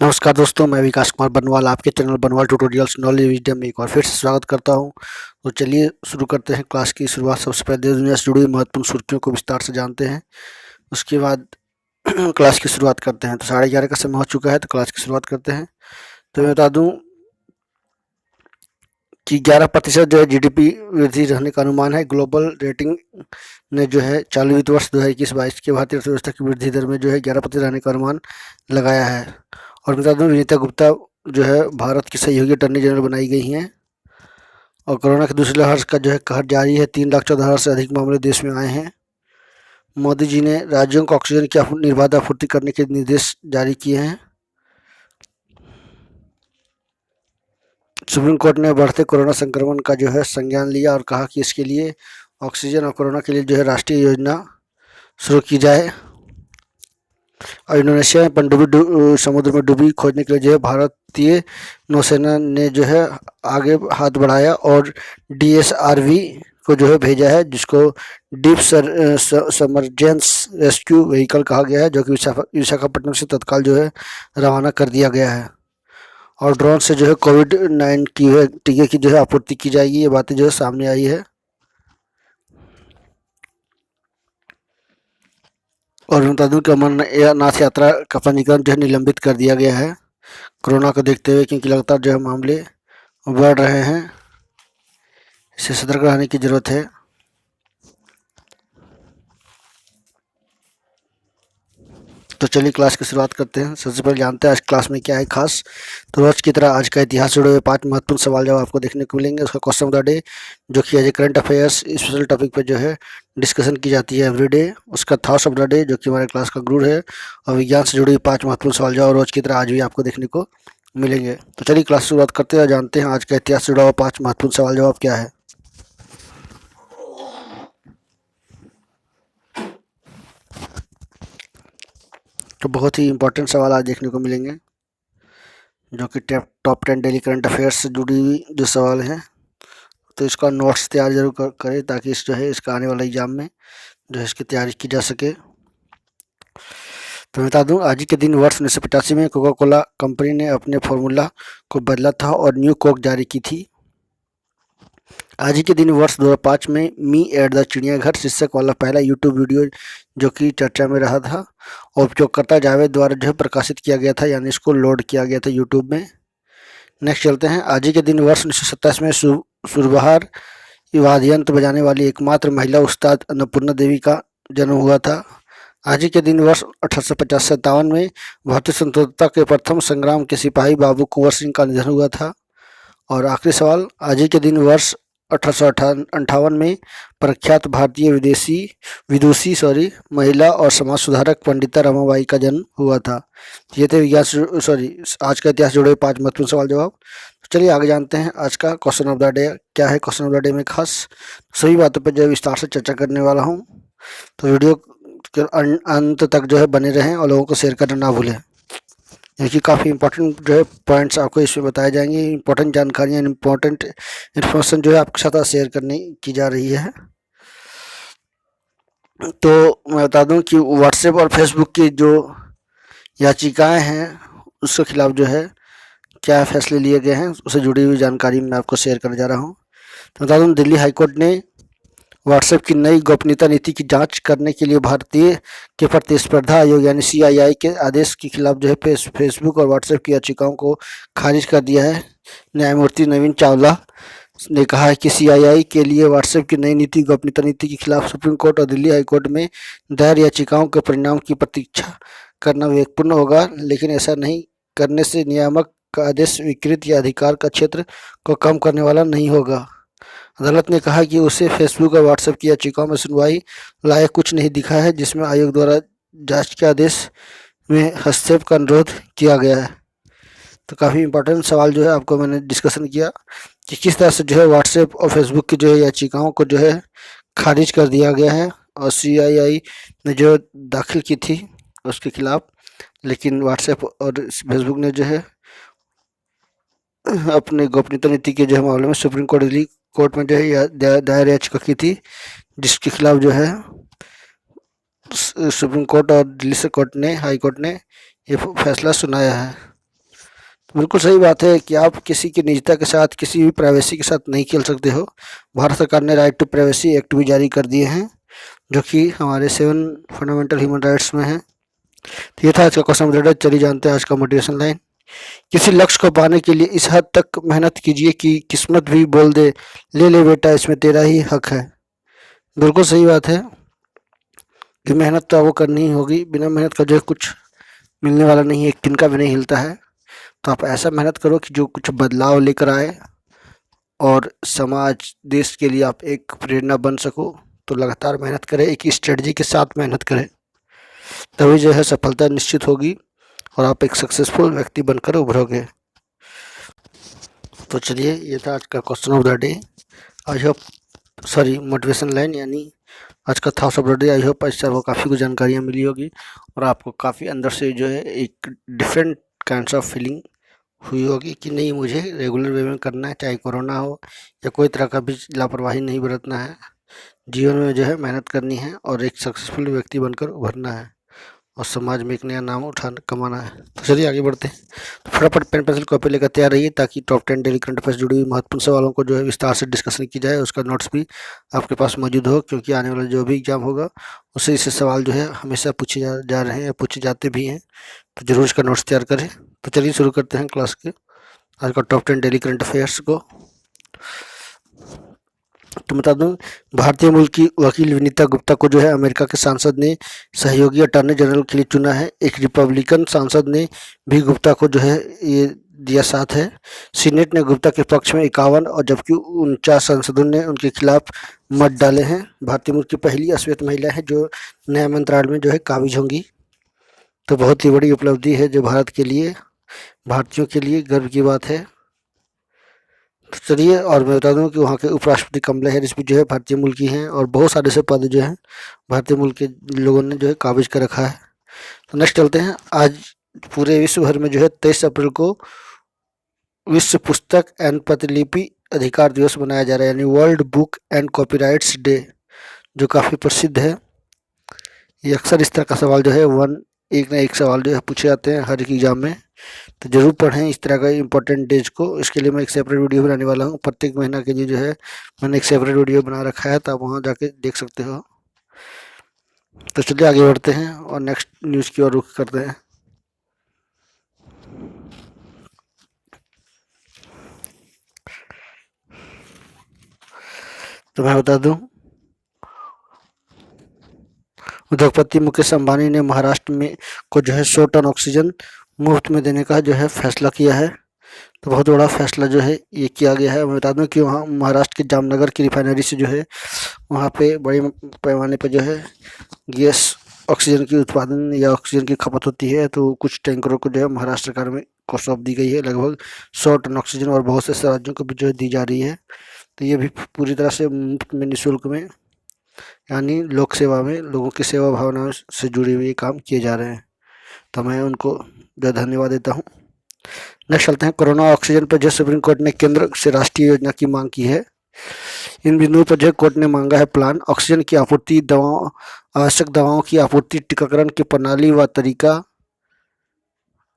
नमस्कार दोस्तों, मैं विकास कुमार बनवाल आपके चैनल बनवाल ट्यूटोरियल्स नॉलेज विजडम में एक बार फिर से स्वागत करता हूं। तो चलिए शुरू करते हैं क्लास की शुरुआत। सबसे पहले देश दुनिया से जुड़ी हुई महत्वपूर्ण सुर्खियों को विस्तार से जानते हैं, उसके बाद क्लास की शुरुआत करते हैं। तो 11:30 का समय हो चुका है, तो क्लास की शुरुआत करते हैं। तो मैं बता दूं कि 11% जो है जीडीपी वृद्धि रहने का अनुमान है। ग्लोबल रेटिंग ने जो है चालू वित्त वर्ष 2021-22 की भारतीय अर्थव्यवस्था की वृद्धि दर में जो है 11% रहने का अनुमान लगाया है। और बता दूं विनीता गुप्ता जो है भारत की सहयोगी अटॉर्नी जनरल बनाई गई हैं। और कोरोना के दूसरे लहर का जो है कहर जारी है। 3,14,000 से अधिक मामले देश में आए हैं। मोदी जी ने राज्यों को ऑक्सीजन की निर्बाध आपूर्ति करने के निर्देश जारी किए हैं। सुप्रीम कोर्ट ने बढ़ते कोरोना संक्रमण का जो है संज्ञान लिया और कहा कि इसके लिए ऑक्सीजन और कोरोना के लिए जो है राष्ट्रीय योजना शुरू की जाए। और इंडोनेशिया में पनडुब्बी समुद्र में डूबी खोजने के लिए जो है भारतीय नौसेना ने जो है आगे हाथ बढ़ाया और DSRV को जो है भेजा है, जिसको डीप सबमर्जेंस रेस्क्यू व्हीकल कहा गया है, जो कि विशाखापट्टनम से तत्काल जो है रवाना कर दिया गया है। और ड्रोन से जो है कोविड-9 की टीके की जो है आपूर्ति की जाएगी। ये बातें जो है सामने आई है। और बता दूं कि अमरनाथ यात्रा का पंजीकरण जो है निलंबित कर दिया गया है कोरोना को देखते हुए, क्योंकि लगातार जो है मामले बढ़ रहे हैं। इससे सतर्क रहने की ज़रूरत है। तो चलिए क्लास की शुरुआत करते हैं। सबसे पहले जानते हैं आज क्लास में क्या है खास। तो रोज की तरह आज का इतिहास जुड़े हुए 5 महत्वपूर्ण सवाल जवाब आपको देखने को मिलेंगे। उसका क्वेश्चन ऑफ द डे जो कि as a current affairs special topic पे जो है डिस्कशन की जाती है एवरीडे। उसका थॉट्स ऑफ द डे जो कि हमारे क्लास का गुरु है। और विज्ञान से जुड़ी 5 महत्वपूर्ण सवाल जवाब रोज की तरह आज भी आपको देखने को मिलेंगे। तो चलिए क्लास शुरुआत करते हैं और जानते हैं आज का इतिहास से जुड़ा हुआ 5 महत्वपूर्ण सवाल जवाब क्या है। तो बहुत ही इंपॉर्टेंट सवाल आज देखने को मिलेंगे, जो कि टॉप 10 डेली करंट अफेयर्स से जुड़ी हुई जो सवाल हैं। तो इसका नोट्स तैयार जरूर करें ताकि इस जो है इसका आने वाला एग्जाम में जो है इसकी तैयारी की जा सके। तो मैं बता दूं आज ही के दिन वर्ष 1985 में कोका कोला कंपनी ने अपने फॉर्मूला को बदला था और न्यू कोक जारी की थी। आज ही के दिन वर्ष 2005 में मी एट द चिड़ियाघर शीर्षक वाला पहला यूट्यूब वीडियो जो कि चर्चा में रहा था और उपयोगकर्ता जावेद द्वारा जो है प्रकाशित किया गया था, यानी इसको लोड किया गया था यूट्यूब में। नेक्स्ट चलते हैं। आज ही के दिन वर्ष 1927 में सुरबहार वाद्य यंत्र बजाने वाली एकमात्र महिला उस्ताद अन्नपूर्णा देवी का जन्म हुआ था। आज ही के दिन वर्ष 1850-57 में भारतीय स्वतंत्रता के प्रथम संग्राम के सिपाही बाबू कुंवर सिंह का निधन हुआ था। और आखिरी सवाल, आज ही के दिन वर्ष 1858 में प्रख्यात भारतीय विदुषी महिला और समाज सुधारक पंडिता रमाबाई का जन्म हुआ था। ये थे आज का इतिहास जुड़े 5 महत्वपूर्ण सवाल जवाब। चलिए आगे जानते हैं आज का क्वेश्चन ऑफ द डे क्या है। क्वेश्चन ऑफ द डे में खास सभी बातों पर जो है विस्तार से चर्चा करने वाला हूँ। तो वीडियो के अंत तक जो है बने रहें और लोगों को शेयर करना ना भूलें, क्योंकि काफ़ी इंपॉर्टेंट जो है पॉइंट्स आपको इसमें बताए जाएंगे। इंपॉर्टेंट जानकारियाँ, इंपॉर्टेंट इन्फॉर्मेशन जो है आपके साथ शेयर करने की जा रही है। तो मैं बता दूं कि व्हाट्सएप और फेसबुक की जो याचिकाएं हैं उसके खिलाफ जो है क्या फैसले लिए गए हैं, उससे जुड़ी हुई जानकारी मैं आपको शेयर करने जा रहा हूं। तो बता दूं दिल्ली हाईकोर्ट ने व्हाट्सएप की नई गोपनीयता नीति की जांच करने के लिए भारतीय के प्रतिस्पर्धा आयोग यानी CII के आदेश के खिलाफ जो है फेसबुक और व्हाट्सएप की याचिकाओं को खारिज कर दिया है। न्यायमूर्ति नवीन चावला ने कहा है कि CII के लिए व्हाट्सएप की नई नीति गोपनीयता नीति के खिलाफ सुप्रीम कोर्ट और दिल्ली हाईकोर्ट में दायर याचिकाओं के परिणाम की प्रतीक्षा करना विवेकपूर्ण होगा, लेकिन ऐसा नहीं करने से नियामक का आदेश विकृत या अधिकार का क्षेत्र को कम करने वाला नहीं होगा। अदालत ने कहा कि उसे फेसबुक और व्हाट्सएप की याचिकाओं में सुनवाई लायक कुछ नहीं दिखा है, जिसमें आयोग द्वारा जांच के आदेश में हस्तक्षेप का अनुरोध किया गया है। तो काफ़ी इंपॉर्टेंट सवाल जो है आपको मैंने डिस्कशन किया कि किस तरह से जो है व्हाट्सएप और फेसबुक की जो है याचिकाओं को जो है खारिज कर दिया गया है और CII ने जो दाखिल की थी उसके खिलाफ, लेकिन व्हाट्सएप और फेसबुक ने जो है अपने गोपनीयता नीति के जो है मामले में सुप्रीम कोर्ट दिल्ली कोर्ट में जो है दायर याचिका की थी, जिसके खिलाफ जो है सुप्रीम कोर्ट और दिल्ली से कोर्ट ने हाई कोर्ट ने ये फैसला सुनाया है। बिल्कुल सही बात है कि आप किसी की निजता के साथ, किसी भी प्राइवेसी के साथ नहीं खेल सकते हो। भारत सरकार ने राइट टू प्राइवेसी एक्ट भी जारी कर दिए हैं, जो कि हमारे 7 फंडामेंटल ह्यूमन राइट्स में है। तो ये था आज का क्वेश्चन अपडेट। चलिए जानते हैं आज का मोटिवेशन लाइन। किसी लक्ष्य को पाने के लिए इस हद तक मेहनत कीजिए कि किस्मत भी बोल दे, ले ले बेटा इसमें तेरा ही हक है। बिल्कुल सही बात है कि मेहनत तो आपको करनी ही होगी। बिना मेहनत का जो है कुछ मिलने वाला नहीं है, एक तिनका भी नहीं हिलता है। तो आप ऐसा मेहनत करो कि जो कुछ बदलाव लेकर आए और समाज, देश के लिए आप एक प्रेरणा बन सको। तो लगातार मेहनत करें, एक स्ट्रेटजी के साथ मेहनत करें, तभी जो है सफलता निश्चित होगी और आप एक सक्सेसफुल व्यक्ति बनकर उभरोगे। तो चलिए, ये था आज का question of the day. I hope, sorry, motivation line यानी आज का thoughts of the day. I hope इससे आपको काफ़ी कुछ जानकारियाँ मिली होगी और आपको काफ़ी अंदर से जो है एक डिफरेंट काइंड्स ऑफ फीलिंग हुई होगी कि नहीं, मुझे रेगुलर वे में करना है, चाहे कोरोना हो या कोई तरह का भी लापरवाही नहीं बरतना है। जीवन में जो है मेहनत करनी है और एक सक्सेसफुल व्यक्ति बनकर उभरना है और समाज में एक नया नाम कमाना है। तो चलिए आगे बढ़ते हैं। तो फटाफट पेन पेंसिल कॉपी लेकर तैयार रहिए ताकि टॉप 10 डेली करंट अफेयर्स जुड़ी हुई महत्वपूर्ण सवालों को जो है विस्तार से डिस्कशन की जाए। उसका नोट्स भी आपके पास मौजूद हो, क्योंकि आने वाला जो भी एग्जाम होगा उससे इससे सवाल जो है हमेशा पूछे जा रहे हैं या पूछे जाते भी हैं। तो जरूर इसका नोट्स तैयार करें। तो चलिए शुरू करते हैं क्लास के आज का टॉप 10 डेली करंट अफेयर्स को। तो बता दूं, भारतीय मूल की वकील विनीता गुप्ता को जो है अमेरिका के सांसद ने सहयोगी अटॉर्नी जनरल के लिए चुना है। एक रिपब्लिकन सांसद ने भी गुप्ता को जो है ये दिया साथ है। सीनेट ने गुप्ता के पक्ष में 51 और जबकि 49 सांसदों ने उनके खिलाफ मत डाले हैं। भारतीय मूल की पहली अश्वेत महिला है जो न्याय मंत्रालय में जो है काबिज होंगी। तो बहुत ही बड़ी उपलब्धि है जो भारत के लिए, भारतीयों के लिए गर्व की बात है। तो चलिए, और मैं बता दूं कि वहाँ के उपराष्ट्रपति कमला हैरिस भी जो है भारतीय मूल की हैं और बहुत सारे से पद जो हैं भारतीय मूल के लोगों ने जो है काबिज कर रखा है। तो नेक्स्ट चलते हैं। आज पूरे विश्व भर में जो है 23 अप्रैल को विश्व पुस्तक एंड प्रतिलिपि अधिकार दिवस मनाया जा रहा है, यानी world book and copyrights day, जो काफ़ी प्रसिद्ध है। ये अक्सर इस तरह का सवाल जो है एक ना एक सवाल जो है पूछे जाते हैं हर एक एग्जाम में। तो ज़रूर पढ़ें इस तरह का इम्पोर्टेंट डेज को। इसके लिए मैं एक सेपरेट वीडियो बनाने वाला हूँ। प्रत्येक महीना के लिए जो है मैंने एक सेपरेट वीडियो बना रखा है, तो आप वहाँ जाके देख सकते हो। तो चलिए आगे बढ़ते हैं और नेक्स्ट न्यूज़ की ओर रुख करते हैं। तो मैं बता दूं, उद्योगपति मुकेश अंबानी ने महाराष्ट्र में को जो है 100 टन ऑक्सीजन मुफ्त में देने का जो है फैसला किया है। तो बहुत बड़ा फैसला जो है ये किया गया है। मैं बता दूं कि वहाँ महाराष्ट्र के जामनगर की रिफाइनरी से जो है वहाँ पे बड़े पैमाने पर जो है गैस ऑक्सीजन की उत्पादन या ऑक्सीजन की खपत होती है। तो कुछ टैंकरों को जो है महाराष्ट्र सरकार में को सौंप दी गई है। लगभग 100 टन ऑक्सीजन और बहुत से राज्यों को भी जो है दी जा रही है। तो ये भी पूरी तरह से मुफ्त में, निःशुल्क में, यानी लोक सेवा में, लोगों की सेवा भावना से जुड़े हुए काम किए जा रहे हैं। तो मैं उनको जो धन्यवाद देता हूँ। नेक्स्ट चलते हैं। कोरोना ऑक्सीजन पर जो सुप्रीम कोर्ट ने केंद्र से राष्ट्रीय योजना की मांग की है। इन बिंदुओं पर जो कोर्ट ने मांगा है प्लान, ऑक्सीजन की आपूर्ति, दवाओं, आवश्यक दवाओं की आपूर्ति, टीकाकरण की प्रणाली व तरीका।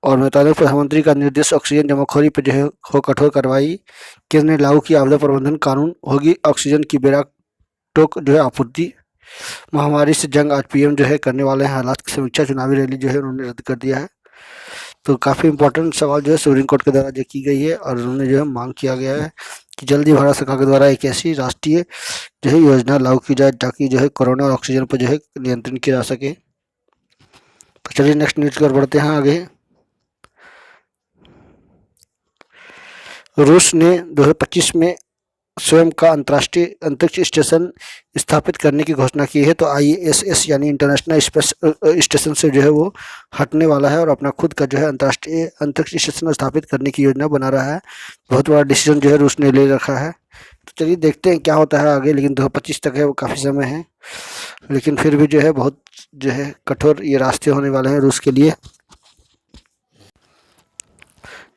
और मैं बता दें, प्रधानमंत्री का निर्देश, ऑक्सीजन जमाखोरी पर जो है हो कठोर कार्रवाई। केंद्र ने लागू किया आपदा प्रबंधन कानून, होगी ऑक्सीजन की बेरा टोक जो है आपूर्ति। महामारी से जंग आज पीएम जो है करने वाले हैं, हालात की समीक्षा, चुनावी रैली जो है उन्होंने रद्द कर दिया है। तो काफ़ी इंपॉर्टेंट सवाल जो है सुप्रीम कोर्ट के द्वारा जो की गई है और उन्होंने जो है मांग किया गया है कि जल्दी भारत सरकार के द्वारा एक ऐसी राष्ट्रीय जो है योजना लागू की जाए ताकि जो है कोरोना और ऑक्सीजन पर जो है नियंत्रण किया जा सके। तो चलिए नेक्स्ट न्यूज की ओर बढ़ते हैं आगे। रूस ने 2025 में स्वयं का अंतर्राष्ट्रीय अंतरिक्ष स्टेशन स्थापित करने की घोषणा की है। तो ISS यानी इंटरनेशनल स्पेस स्टेशन से जो है वो हटने वाला है और अपना खुद का जो है अंतर्राष्ट्रीय अंतरिक्ष स्टेशन स्थापित करने की योजना बना रहा है। बहुत बड़ा डिसीजन जो है रूस ने ले रखा है। तो चलिए देखते हैं क्या होता है आगे, लेकिन 2025 तक है, वो काफ़ी समय है, लेकिन फिर भी जो है बहुत जो है कठोर ये रास्ते होने वाले हैं रूस के लिए।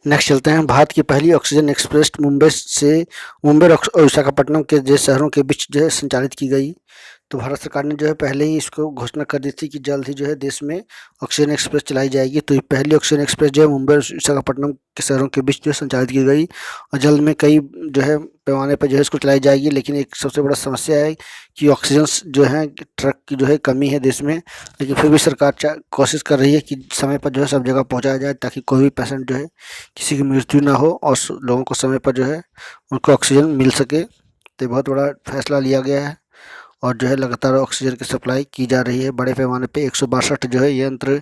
नेक्स्ट चलते हैं। भारत की पहली ऑक्सीजन एक्सप्रेस मुंबई और विशाखापट्टनम के जो शहरों के बीच जो है संचालित की गई। तो भारत सरकार ने जो है पहले ही इसको घोषणा कर दी थी कि जल्द ही जो है देश में ऑक्सीजन एक्सप्रेस चलाई जाएगी। तो ये पहली ऑक्सीजन एक्सप्रेस जो है मुंबई और विशाखापट्टनम के शहरों के बीच जो है संचालित की गई और जल्द में कई जो है पैमाने पर जो है इसको चलाई जाएगी। लेकिन एक सबसे बड़ा समस्या है कि ऑक्सीजन जो है ट्रक की जो है कमी है देश में, लेकिन फिर भी सरकार कोशिश कर रही है कि समय पर जो है सब जगह पहुँचाया जाए ताकि कोई भी पेशेंट जो है किसी की मृत्यु ना हो और लोगों को समय पर जो है उनको ऑक्सीजन मिल सके। तो ये बहुत बड़ा फैसला लिया गया है और जो है लगातार ऑक्सीजन की सप्लाई की जा रही है बड़े पैमाने पे। 162 जो है यंत्र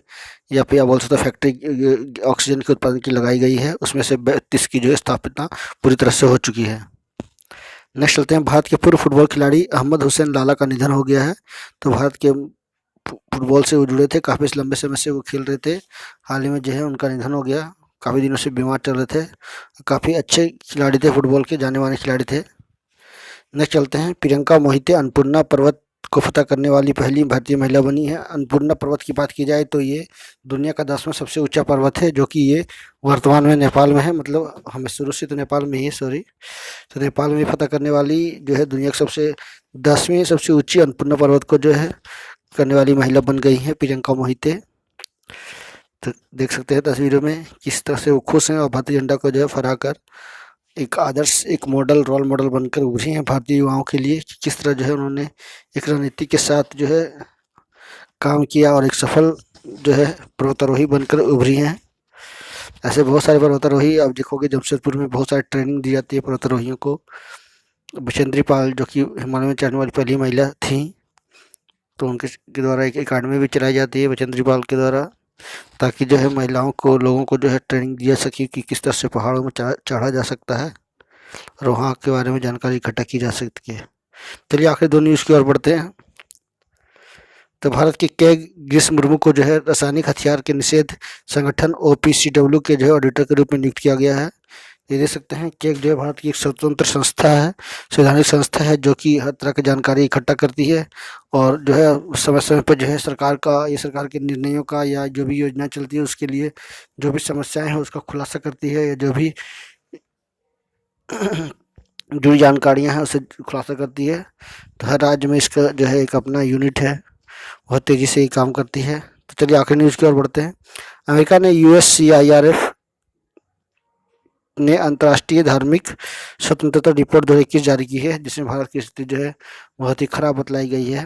या फिर आप बोल सकते हो फैक्ट्री ऑक्सीजन के उत्पादन की लगाई गई है, उसमें से 32 की जो है स्थापना पूरी तरह से हो चुकी है। नेक्स्ट चलते हैं, भारत के पूर्व फुटबॉल खिलाड़ी अहमद हुसैन लाला का निधन हो गया है। तो भारत के फुटबॉल से वो जुड़े थे, काफ़ी लंबे समय से वो खेल रहे थे। हाल ही में जो है उनका निधन हो गया, काफ़ी दिनों से बीमार चल रहे थे। काफ़ी अच्छे खिलाड़ी थे, फुटबॉल के जाने माने खिलाड़ी थे। नेक्स्ट चलते हैं, प्रियंका मोहिते अन्नपूर्णा पर्वत को फतह करने वाली पहली भारतीय महिला बनी है। अन्नपूर्णा पर्वत की बात की जाए तो ये दुनिया का 10वां सबसे ऊंचा पर्वत है, जो कि ये वर्तमान में नेपाल में है। मतलब हमें शुरू से तो नेपाल में ही है, सॉरी। तो नेपाल में फतह करने वाली जो है दुनिया की सबसे 10वीं सबसे ऊंची अन्नपूर्णा पर्वत को जो है करने वाली महिला बन गई है प्रियंका मोहिते। तो देख सकते हैं तस्वीरों में किस तरह से वो खुश हैं और भारतीय झंडा को जो है फहरा कर एक आदर्श, एक मॉडल, रोल मॉडल बनकर उभरी हैं भारतीय युवाओं के लिए कि किस तरह जो है उन्होंने एक रणनीति के साथ जो है काम किया और एक सफल जो है पर्वतारोही बनकर उभरी हैं। ऐसे बहुत सारे पर्वतारोही आप देखोगे, जमशेदपुर में बहुत सारी ट्रेनिंग दी जाती है पर्वतारोहियों को। बचेंद्री पाल जो कि हिमालय में चढ़ने वाली पहली महिला थी, तो उनके द्वारा एक अकादमी भी चलाई जाती है बचेंद्री पाल के द्वारा, ताकि जो है महिलाओं को, लोगों को जो है ट्रेनिंग दी जा सके कि किस तरह से पहाड़ों में चढ़ा जा सकता है और वहाँ के बारे में जानकारी इकट्ठा की जा सकती है। चलिए आखिरी 2 न्यूज़ की ओर बढ़ते हैं। तो भारत के के ग्रीष्म मुर्मू को जो है रासायनिक हथियार के निषेध संगठन OPCW के जो है ऑडिटर के रूप में नियुक्त किया गया है। ये देख सकते हैं, केक जो है भारत की एक स्वतंत्र संस्था है, संवैधानिक संस्था है, जो कि हर तरह की जानकारी इकट्ठा करती है और जो है समय समय पर जो है सरकार के निर्णयों का या जो भी योजना चलती है उसके लिए जो भी समस्याएं हैं उसका खुलासा करती है, या जो भी जुड़ी जानकारियां हैं उसे खुलासा करती है। तो हर राज्य में इसका जो है एक अपना यूनिट है, बहुत तेज़ी से ये काम करती है। तो चलिए आखिरी न्यूज़ की ओर बढ़ते हैं। अमेरिका ने USCIRF ने अंतर्राष्ट्रीय धार्मिक स्वतंत्रता रिपोर्ट 2021 जारी की है, जिसमें भारत की स्थिति जो है बहुत ही खराब बतलाई गई है।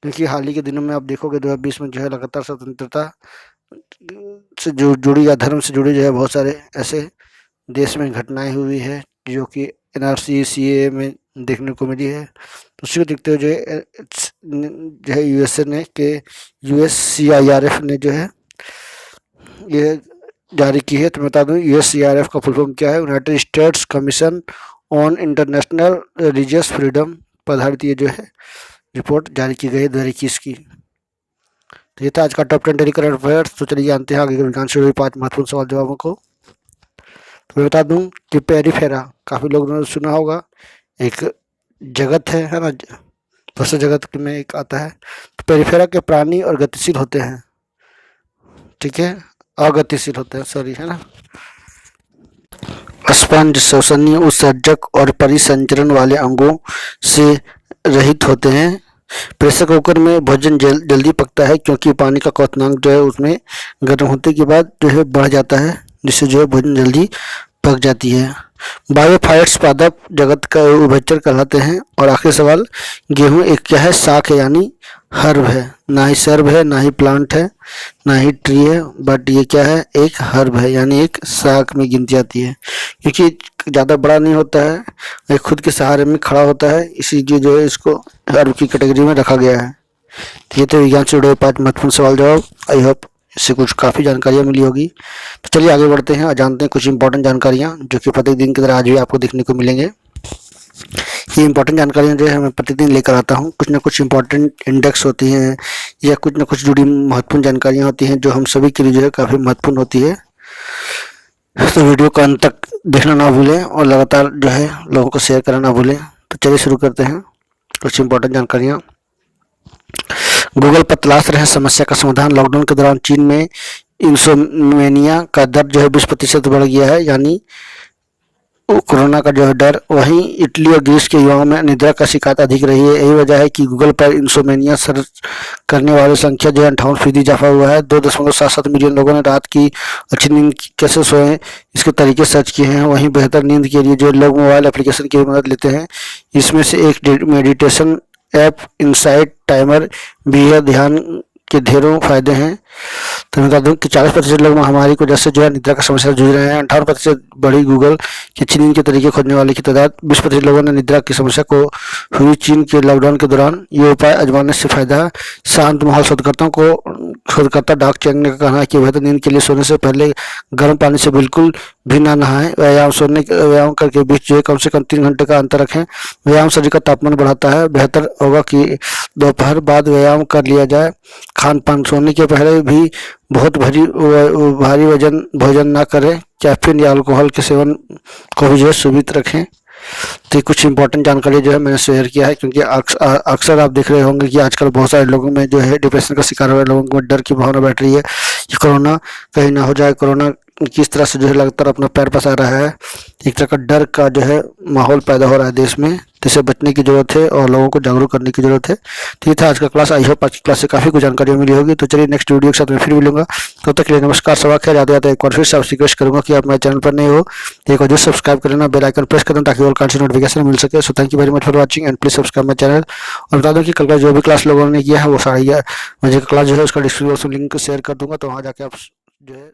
क्योंकि हाल ही के दिनों में आप देखोगे 2020 में जो है लगातार स्वतंत्रता से जुड़ी या धर्म से जुड़ी जो है बहुत सारे ऐसे देश में घटनाएं हुई है जो कि NRC CAA में देखने को मिली है। तो उसी को देखते हुए जो है USCIRF ने जो है ये जारी की है। तो मैं बता दूं USCIRF का फुल फॉर्म क्या है, United states commission on international religious freedom पर आधारित ये जो है रिपोर्ट जारी की गई है 2021 की। तो ये था आज का टॉप 10 डेली करंट अफेयर्स। तो चलिए जानते हैं आगे के विज्ञान से जुड़े 5 महत्वपूर्ण सवाल जवाबों को। तो मैं बता दूं कि पेरिफेरा, काफ़ी लोगों ने सुना होगा, एक जगत है ना, दूसरे जगत में एक आता है। तो पेरिफेरा के प्राणी और गतिशील होते हैं, ठीक है, अगतिशील होते हैं, सॉरी, है ना। स्पंज श्वसनीय, उत्सर्जक और परिसंचरण वाले अंगों से रहित होते हैं। प्रेशर कुकर में भोजन जल्दी पकता है क्योंकि पानी का क्वथनांक जो है उसमें गर्म होने के बाद जो है बढ़ जाता है, जिससे जो है भोजन जल्दी पक जाती है। बायोफाइट्स पादप जगत का उभयचर कहलाते हैं। और आखिरी सवाल, गेहूं एक क्या है, शाक है यानी हर्ब है, ना ही सर्ब है, ना ही प्लांट है, ना ही ट्री है, बट ये क्या है, एक हर्ब है यानी एक शाक में गिनती आती है। क्योंकि ज़्यादा बड़ा नहीं होता है, ये खुद के सहारे में खड़ा होता है, इसीलिए जो है इसको हर्ब की कैटेगरी में रखा गया है। तो ये तो विज्ञान से जुड़े 5 महत्वपूर्ण सवाल जवाब। आई होप इससे कुछ काफ़ी जानकारियाँ मिली होगी। तो चलिए आगे बढ़ते हैं और जानते हैं कुछ इंपॉर्टेंट जानकारियाँ जो कि प्रतिदिन की तरह आज भी आपको देखने को मिलेंगे। ये इंपॉर्टेंट जानकारियाँ जो है मैं प्रतिदिन लेकर आता हूँ। कुछ ना कुछ इंपॉर्टेंट इंडेक्स होती हैं या कुछ ना कुछ जुड़ी महत्वपूर्ण जानकारियाँ होती हैं जो हम सभी के लिए जो है काफ़ी महत्वपूर्ण होती है। तो वीडियो को अंत तक देखना ना भूलें और लगातार जो है लोगों को शेयर करना ना भूलें। तो चलिए शुरू करते हैं कुछ इंपॉर्टेंट जानकारियाँ। गूगल पर तलाश रहे समस्या का समाधान। लॉकडाउन के दौरान चीन में इंसोमेनिया का दर जो है 20% बढ़ गया है, यानी कोरोना का जो है डर, वहीं इटली और ग्रीस के युवाओं में निद्रा का शिकायत अधिक रही है। यही वजह है कि गूगल पर इंसोमेनिया सर्च करने वालों की संख्या जो है 58% इजाफा हुआ है। 2.77 मिलियन लोगों ने रात की अच्छी नींद कैसे सोएं इसके तरीके सर्च किए हैं। वहीं बेहतर नींद के लिए जो लोग मोबाइल एप्लीकेशन की मदद लेते हैं, इसमें से एक मेडिटेशन ऐप इनसाइट टाइमर भी है। ध्यान के ढेरों फायदे हैं। तो मैं बता दूं कि 40% लोग महामारी को जैसे जो है निद्रा की समस्या से जूझ रहे हैं। 58% बढ़ी गूगल की अच्छी नींद के तरीके खोजने वाले की तादाद। 20% लोगों ने निद्रा की समस्या को हुई चीन के लॉकडाउन के दौरान ये उपाय आजमाने से फायदा है। शांत माहौल शोधकर्ता डॉक चैंग ने कहा है कि बेहतर नींद के लिए सोने से पहले गर्म पानी से बिल्कुल भी ना नहाएं। व्यायाम करके बीच जो है कम से कम 3 घंटे का अंतर रखें। व्यायाम शरीर का तापमान बढ़ाता है। बेहतर होगा कि दोपहर बाद व्यायाम कर लिया जाए। खान पान, सोने के पहले भी बहुत भारी वजन भोजन ना करें। कैफीन या अल्कोहल के सेवन को भी जो है सीमित रखें। तो ये कुछ इंपॉर्टेंट जानकारी जो है मैंने शेयर किया है, क्योंकि अक्सर आप देख रहे होंगे कि आजकल बहुत सारे लोगों में जो है डिप्रेशन का शिकार हो रहे लोगों को डर की भावना बैठ रही है कि कोरोना कहीं ना हो जाए। कोरोना किस तरह से जो है लगातार अपना पैर पसार रहा है। एक तरह का डर का जो है माहौल पैदा हो रहा है देश में, जिससे बचने की जरूरत है और लोगों को जागरूक करने की जरूरत है। तो ये था आज का क्लास। आई होप आज की क्लास से काफ़ी कुछ जानकारी मिली होगी। तो चलिए नेक्स्ट वीडियो के साथ मैं फिर मिलूंगा। तब तक के लिए नमस्कार, सबा खैर। जाते जाते एक बार फिर से आपसे रिक्वेस्ट करूंगा कि आप मेरे चैनल पर नए हो एक बार जो सब्सक्राइब कर लेना, बेल आइकन प्रेस कर देना ताकि ऑल कांटेंट नोटिफिकेशन मिल सके। So thank you very much for watching and please subscribe my channel. और बता दूं कि कल का जो भी क्लास लोगों ने किया है वो सारी मुझे क्लास जो है उसका डिस्क्रिप्शन लिंक शेयर कर दूंगा, तो वहाँ जाके आप जो है